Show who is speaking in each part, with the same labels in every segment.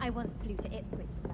Speaker 1: I once flew to Ipswich for that.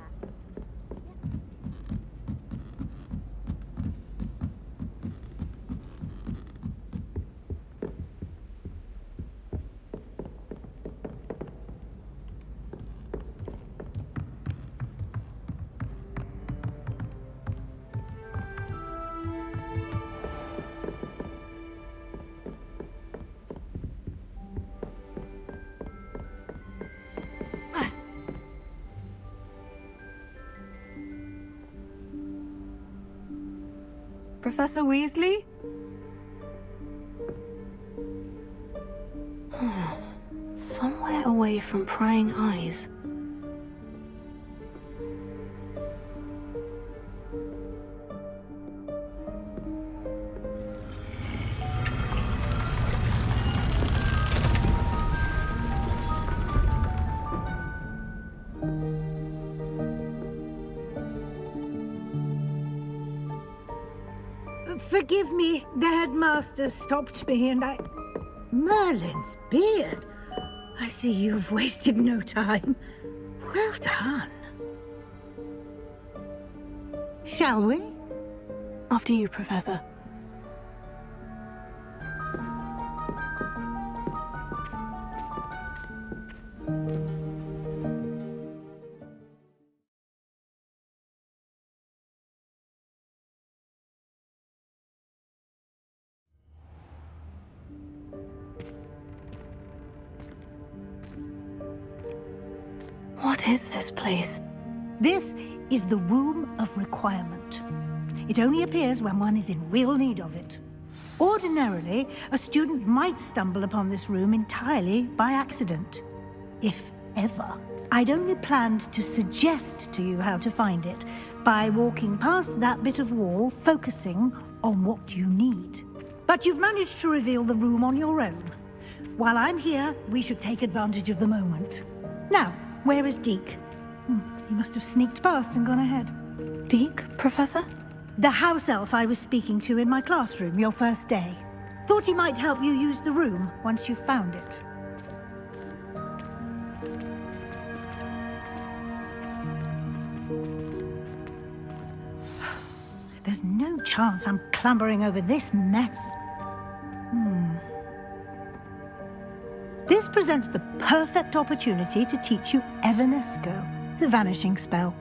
Speaker 2: Professor Weasley? Somewhere away from prying eyes.
Speaker 3: Forgive me, the headmaster stopped me and I... Merlin's beard. I see you've wasted no time. Well done. Shall we?
Speaker 2: After you, Professor. What is this place?
Speaker 3: This is the Room of Requirement. It only appears when one is in real need of it. Ordinarily, a student might stumble upon this room entirely by accident, if ever. I'd only planned to suggest to you how to find it by walking past that bit of wall, focusing on what you need. But you've managed to reveal the room on your own. While I'm here, we should take advantage of the moment. Now, where is Deke? He must have sneaked past and gone ahead.
Speaker 2: Deke, Professor?
Speaker 3: The house elf I was speaking to in my classroom your first day. Thought he might help you use the room once you've found it. There's no chance I'm clambering over this mess. This presents the perfect opportunity to teach you Evanesco, the vanishing spell.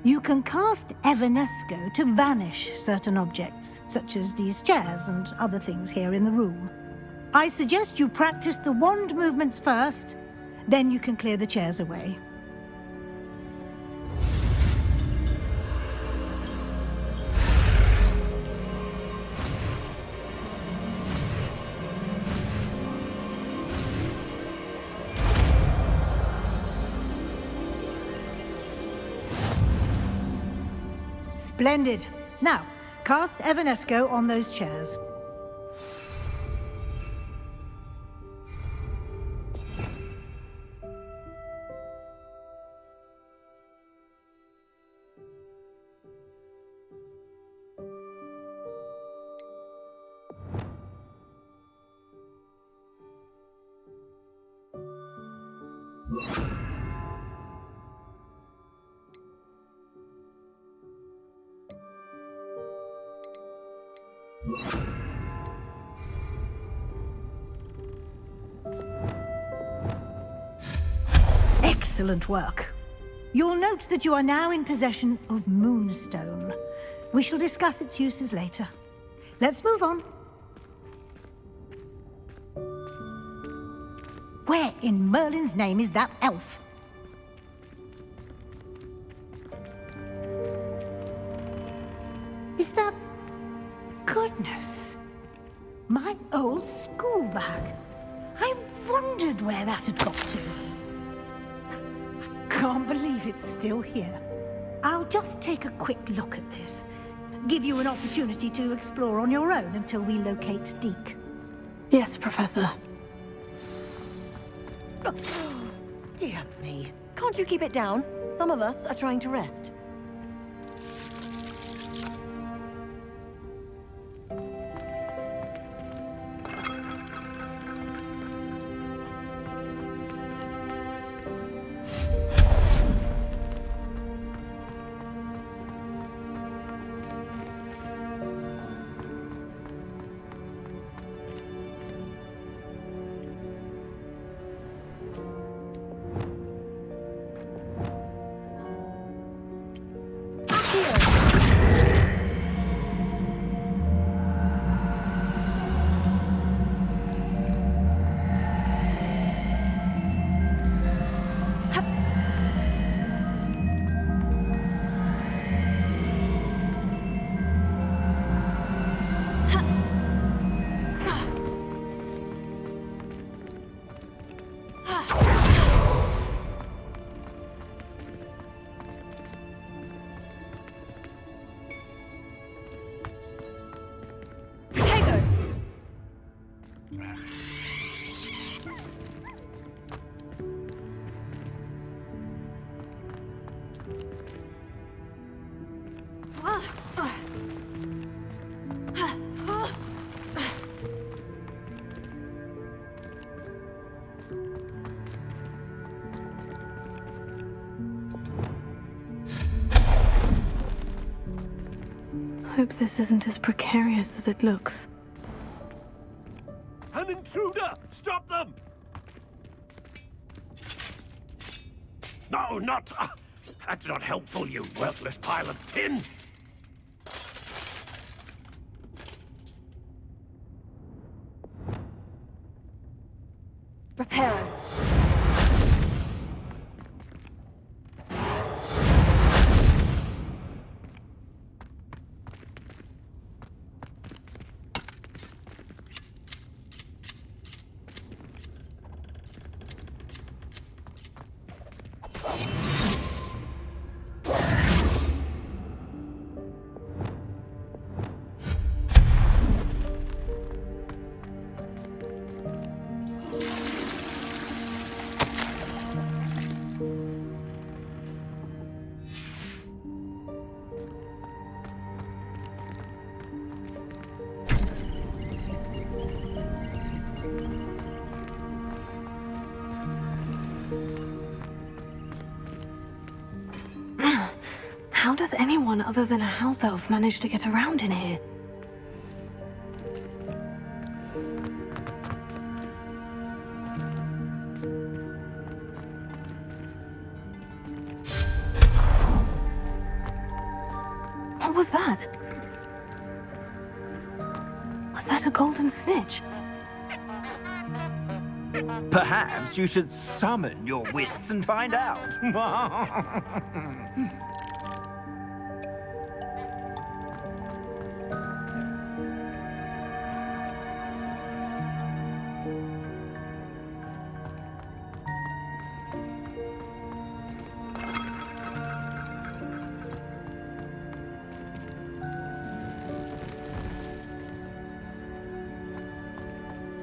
Speaker 3: You can cast Evanesco to vanish certain objects, such as these chairs and other things here in the room. I suggest you practice the wand movements first, then you can clear the chairs away. Splendid. Now, cast Evanesco on those chairs. Excellent work. You'll note that you are now in possession of Moonstone. We shall discuss its uses later. Let's move on. Where in Merlin's name is that elf? Is that... Goodness! My old school bag. I wondered where that had got to. I can't believe it's still here. I'll just take a quick look at this. Give you an opportunity to explore on your own until we locate Deke.
Speaker 2: Yes, Professor.
Speaker 4: Dear me. Can't you keep it down? Some of us are trying to rest. Potato!
Speaker 2: Hope this isn't as precarious as it looks.
Speaker 1: An intruder! Stop them! No, not... that's not helpful, you worthless pile of tin!
Speaker 4: Reparo.
Speaker 2: How does anyone other than a house elf manage to get around in here? What was that? Was that a golden snitch?
Speaker 5: Perhaps you should summon your wits and find out.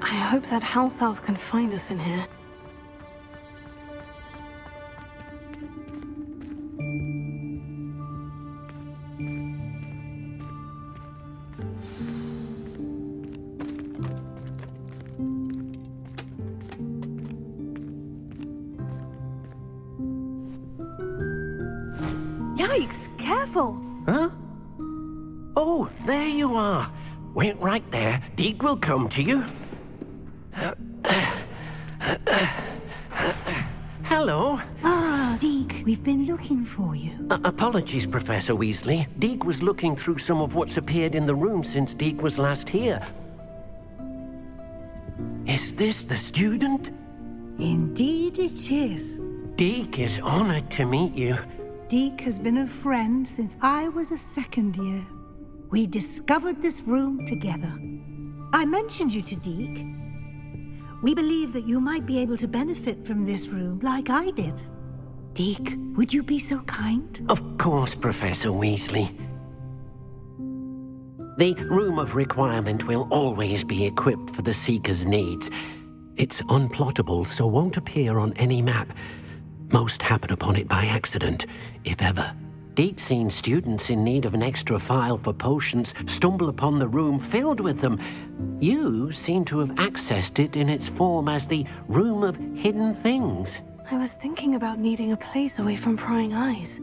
Speaker 2: I hope that house elf can find us in here.
Speaker 4: Yikes! Careful!
Speaker 1: Huh? Oh, there you are. Wait right there. Deek will come to you. Hello.
Speaker 3: Ah, Deke, we've been looking for you.
Speaker 1: Apologies, Professor Weasley. Deek was looking through some of what's appeared in the room since Deek was last here. Is this the student?
Speaker 3: Indeed it is.
Speaker 1: Deek is honored to meet you.
Speaker 3: Deke has been a friend since I was a second year. We discovered this room together. I mentioned you to Deke. We believe that you might be able to benefit from this room like I did. Deke, would you be so kind?
Speaker 1: Of course, Professor Weasley. The Room of Requirement will always be equipped for the Seeker's needs. It's unplottable, so won't appear on any map. Most happen upon it by accident, if ever. Deke's seen students in need of an extra file for potions stumble upon the room filled with them. You seem to have accessed it in its form as the Room of Hidden Things.
Speaker 2: I was thinking about needing a place away from prying eyes.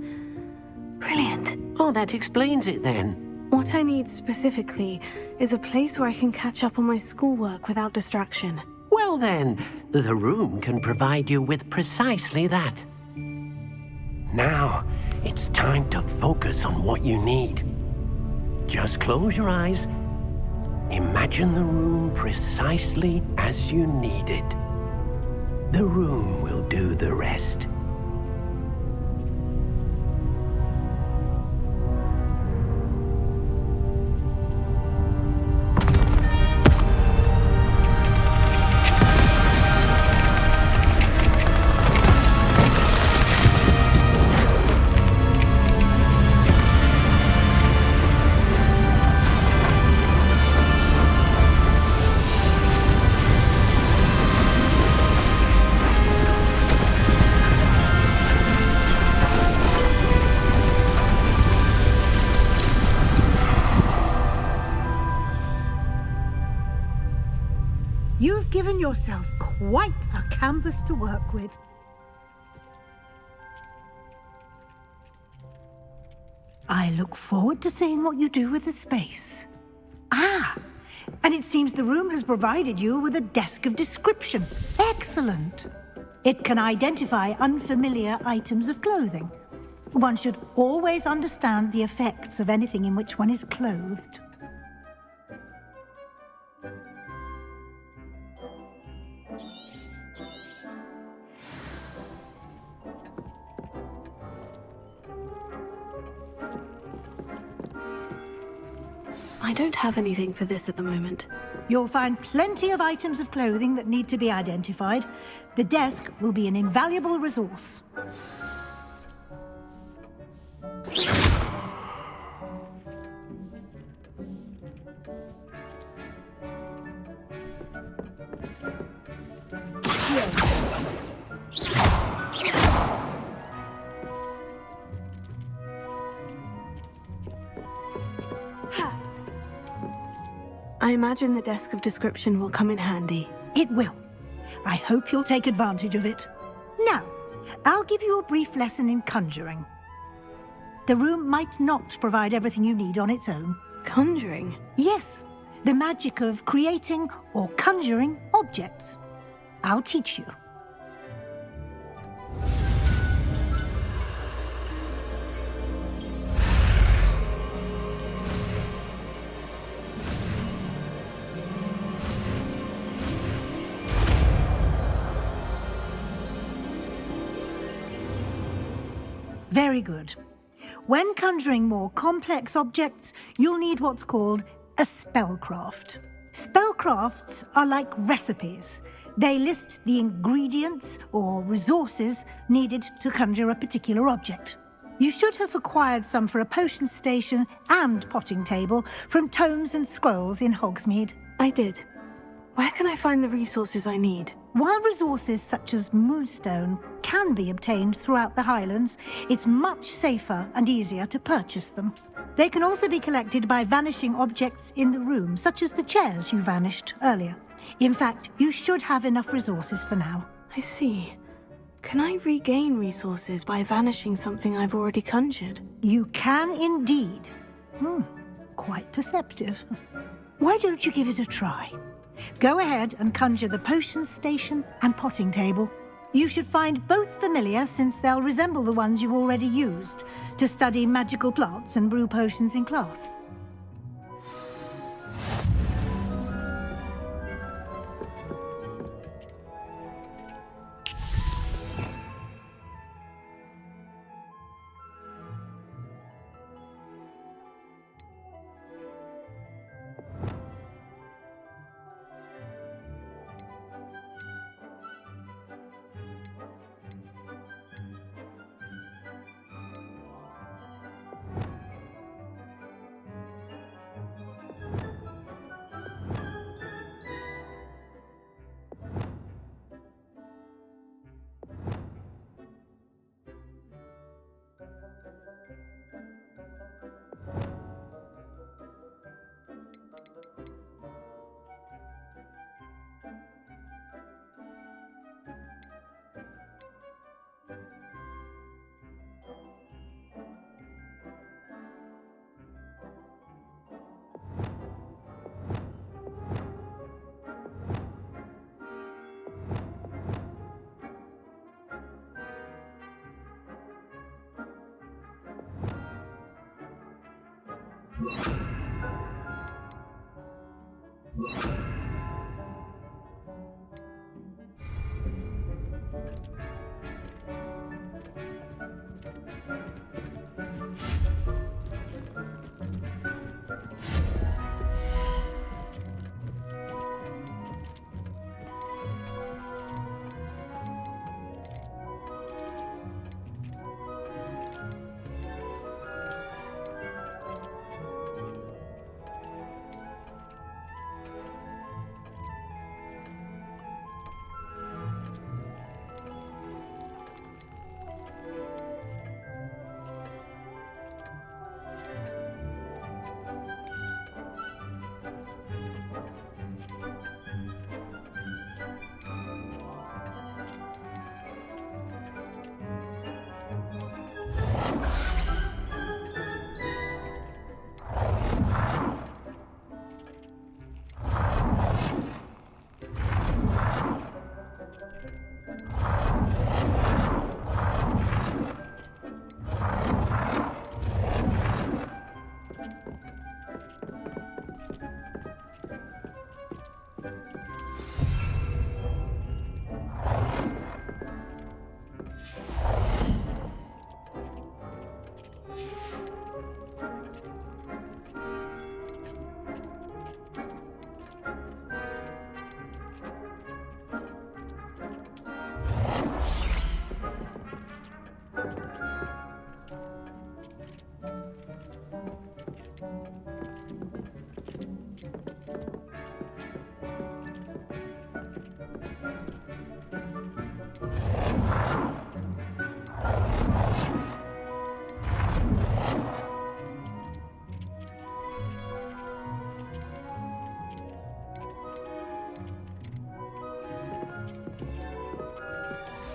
Speaker 2: Brilliant.
Speaker 1: Oh, that explains it then.
Speaker 2: What I need specifically is a place where I can catch up on my schoolwork without distraction.
Speaker 1: Well then, the room can provide you with precisely that. Now, it's time to focus on what you need. Just close your eyes. Imagine the room precisely as you need it. The room will do the rest.
Speaker 3: yourself quite a canvas to work with. I look forward to seeing what you do with the space. Ah, and it seems the room has provided you with a desk of description. Excellent. It can identify unfamiliar items of clothing. One should always understand the effects of anything in which one is clothed.
Speaker 2: I don't have anything for this at the moment.
Speaker 3: You'll find plenty of items of clothing that need to be identified. The desk will be an invaluable resource.
Speaker 2: I imagine the desk of description will come in handy.
Speaker 3: It will. I hope you'll take advantage of it. Now, I'll give you a brief lesson in conjuring. The room might not provide everything you need on its own.
Speaker 2: Conjuring?
Speaker 3: Yes, the magic of creating or conjuring objects. I'll teach you. Very good. When conjuring more complex objects, you'll need what's called a spellcraft. Spellcrafts are like recipes. They list the ingredients or resources needed to conjure a particular object. You should have acquired some for a potion station and potting table from tomes and scrolls in Hogsmeade.
Speaker 2: I did. Where can I find the resources I need?
Speaker 3: While resources such as moonstone can be obtained throughout the Highlands, it's much safer and easier to purchase them. They can also be collected by vanishing objects in the room, such as the chairs you vanished earlier. In fact, you should have enough resources for now.
Speaker 2: I see. Can I regain resources by vanishing something I've already conjured?
Speaker 3: You can indeed. Quite perceptive. Why don't you give it a try? Go ahead and conjure the potion station and potting table. You should find both familiar, since they'll resemble the ones you already used to study magical plants and brew potions in class.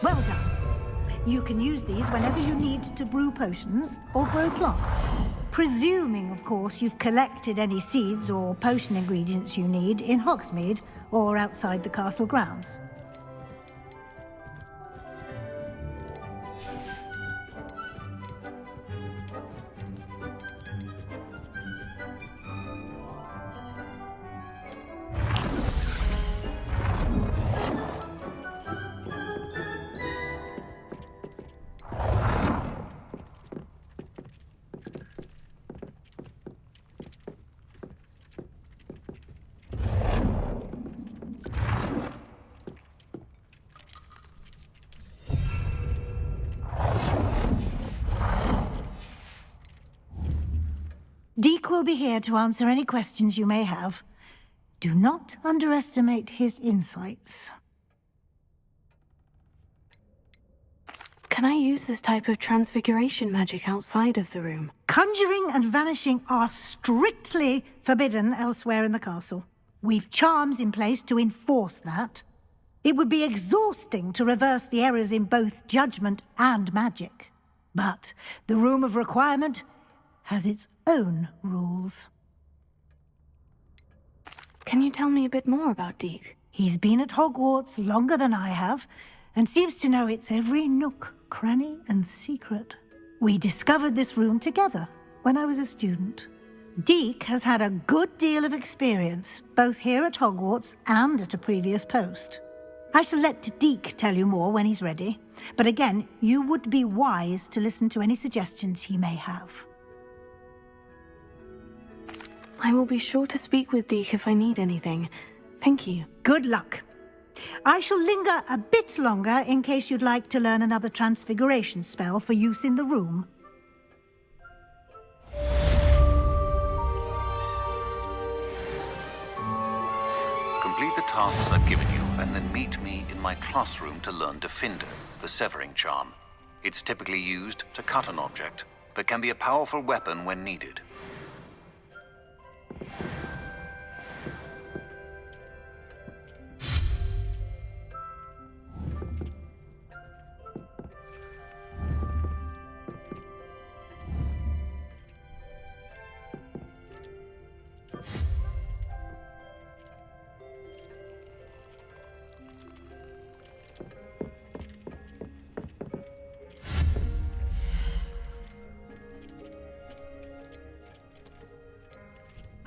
Speaker 3: Well done. You can use these whenever you need to brew potions or grow plants. Presuming, of course, you've collected any seeds or potion ingredients you need in Hogsmeade or outside the castle grounds. Deke will be here to answer any questions you may have. Do not underestimate his insights.
Speaker 2: Can I use this type of transfiguration magic outside of the room?
Speaker 3: Conjuring and vanishing are strictly forbidden elsewhere in the castle. We've charms in place to enforce that. It would be exhausting to reverse the errors in both judgment and magic. But the Room of Requirement has its own rules.
Speaker 2: Can you tell me a bit more about Deke?
Speaker 3: He's been at Hogwarts longer than I have, and seems to know its every nook, cranny, and secret. We discovered this room together when I was a student. Deke has had a good deal of experience, both here at Hogwarts and at a previous post. I shall let Deke tell you more when he's ready, but again, you would be wise to listen to any suggestions he may have.
Speaker 2: I will be sure to speak with Deke if I need anything. Thank you.
Speaker 3: Good luck. I shall linger a bit longer in case you'd like to learn another transfiguration spell for use in the room.
Speaker 6: Complete the tasks I've given you, and then meet me in my classroom to learn Defender, the severing charm. It's typically used to cut an object, but can be a powerful weapon when needed.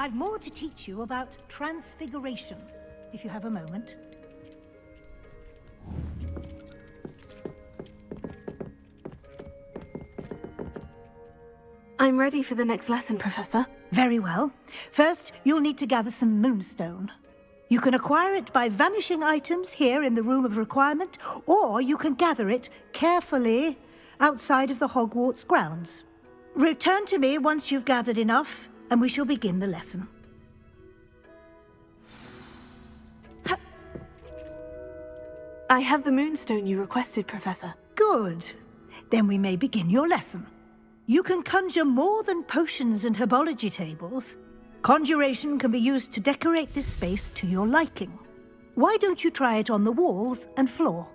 Speaker 3: I've more to teach you about transfiguration, if you have a moment.
Speaker 2: I'm ready for the next lesson, Professor.
Speaker 3: Very well. First, you'll need to gather some moonstone. You can acquire it by vanishing items here in the Room of Requirement, or you can gather it carefully outside of the Hogwarts grounds. Return to me once you've gathered enough, and we shall begin the lesson.
Speaker 2: I have the moonstone you requested, Professor.
Speaker 3: Good. Then we may begin your lesson. You can conjure more than potions and herbology tables. Conjuration can be used to decorate this space to your liking. Why don't you try it on the walls and floor?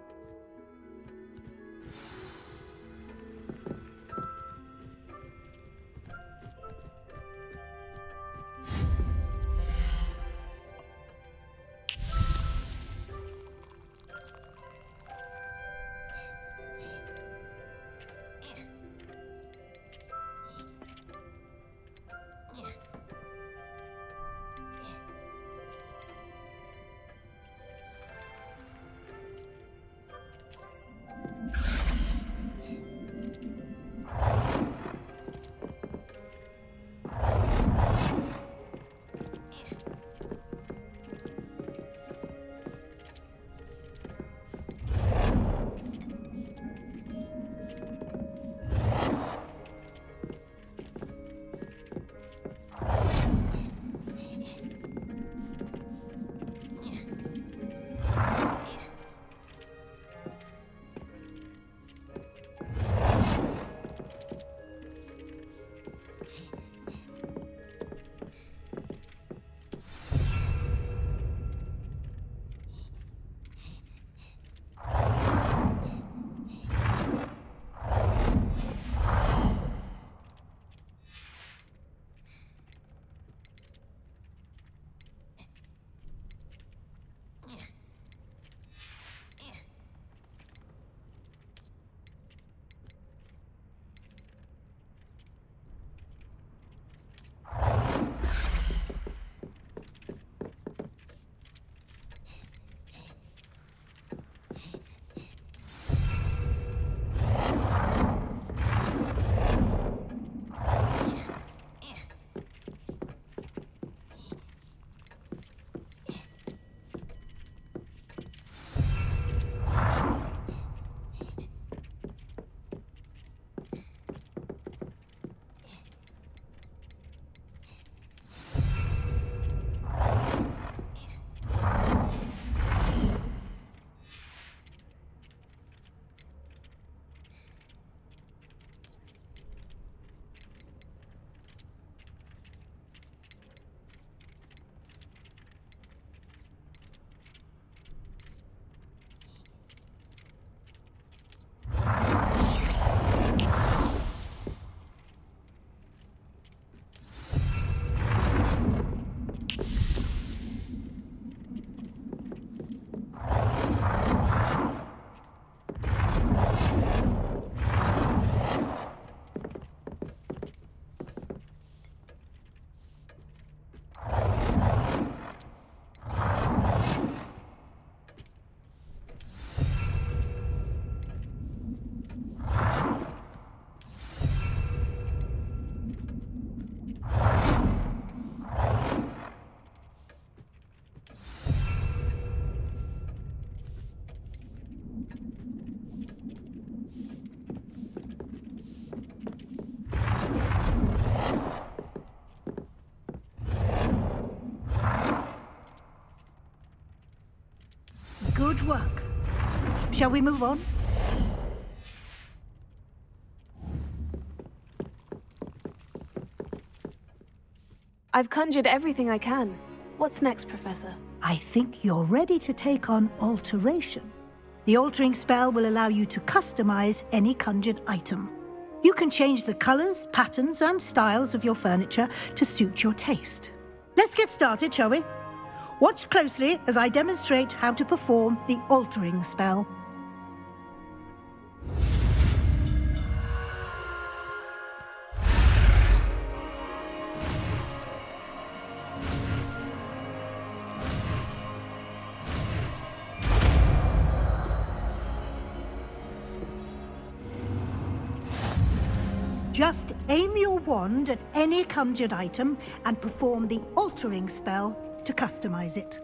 Speaker 3: Shall we move on?
Speaker 2: I've conjured everything I can. What's next, Professor?
Speaker 3: I think you're ready to take on alteration. The altering spell will allow you to customize any conjured item. You can change the colors, patterns, and styles of your furniture to suit your taste. Let's get started, shall we? Watch closely as I demonstrate how to perform the altering spell. Just aim your wand at any conjured item and perform the altering spell to customize it.